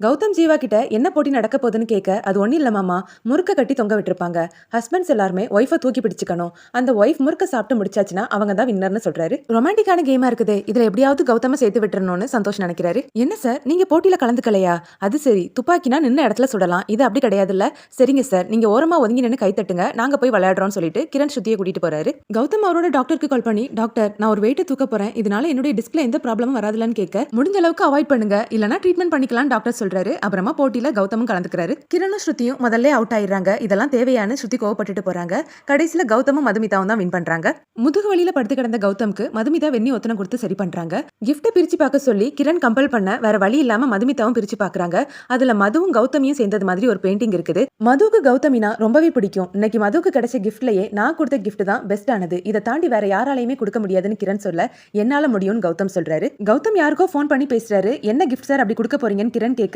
கௌதம் ஜீவா கிட்ட என்ன போட்டி நடக்க போகுதுன்னு கேட்க அது ஒன்றும் இல்லை மாமா, முறுக்க கட்டி தொங்க விட்டுருப்பாங்க. ஹஸ்பண்ட்ஸ் எல்லாருமே ஒய்ஃபை தூக்கி பிடிச்சிக்கணும். அந்த ஒய்ஃப் முறுக்க சாப்பிட்டு முடிச்சாச்சுன்னா அவங்க தான் வின்னர்னு சொல்றாரு. ரொமான்டிக்கான கேமா இருக்குது, இதுல எப்படியாவது கௌதம சேர்த்து விட்டுறணும்னு சந்தோஷ் நினைக்கிறாரு. என்ன சார், நீங்க போட்டியில கலந்துக்கலையா? அது சரி, துப்பாக்கினா நின்ன இடத்துல சுடலாம், இது அப்படி கிடையாதுல்ல. சரிங்க சார், நீங்க ஓரமா ஒதுங்கி நின்று கை தட்டுங்க, நாங்க போய் விளையாடுறோம்னு சொல்லிட்டு கிரண் ஸ்ருதியை கூட்டிட்டு போறாரு. கௌதம் அவரோட டாக்டருக்கு கால் பண்ணி, டாக்டர் நான் ஒரு வெயிட் தூக்க போறேன், இதனால என்னுடைய டிஸ்க்ல எந்த ப்ராப்ளமும் வராதுலன்னு கேட்க, முடிஞ்ச அளவுக்கு அவாய்ட் பண்ணுங்க, இல்லனா ட்ரீட்மெண்ட் பண்ணிக்கலாம் டாக்டர் சொல்றாரு. அப்புறமா போட்டியில கௌதமும் கலந்துக்கிறாரு. கிரணும் ஸ்ருதியும் முதல்ல அவுட் ஆயிடுறாங்க. இதெல்லாம் தேவையான ஸ்ருதி கோவப்பட்டுட்டு போறாங்க. கடைசியில கௌதமும் மதுமிதாவும் தான் வின் பண்றாங்க. முதுகு வலியில படுத்து கிடந்த கௌதம்க்கு மதுமிதா வெண்ணி ஒத்தனை கொடுத்து சரி பண்றாங்க. கிஃப்ட் பிரிச்சு பார்க்க சொல்லி கிரண் கம்பல் பண்ண வேற வழி இல்லாம மதுமிதாவும் பிரிச்சு பாக்குறாங்க. அதுல மதுவும் கௌதமியும் சேர்ந்தது மாதிரி ஒரு பெயிண்டிங் இருக்குது. மதுவுக்கு கௌதமினா ரொம்பவே பிடிக்கும். இன்னைக்கு மதுவுக்கு கிடைச்ச கிஃப்ட்லயே நான் கொடுத்த கிஃப்ட் தான் பெஸ்ட் ஆனது, இதை தாண்டி வேற யாராலையுமே கொடுக்க முடியாதுன்னு கிரண் சொல்ல, என்னால முடியும்னு கௌதம் சொல்றாரு. கௌதம் யாருக்கோ போன் பண்ணி பேசுறாரு. என்ன கிஃப்ட் சார் அப்படி கொடுக்க போறீங்கன்னு கிரண் கேட்க,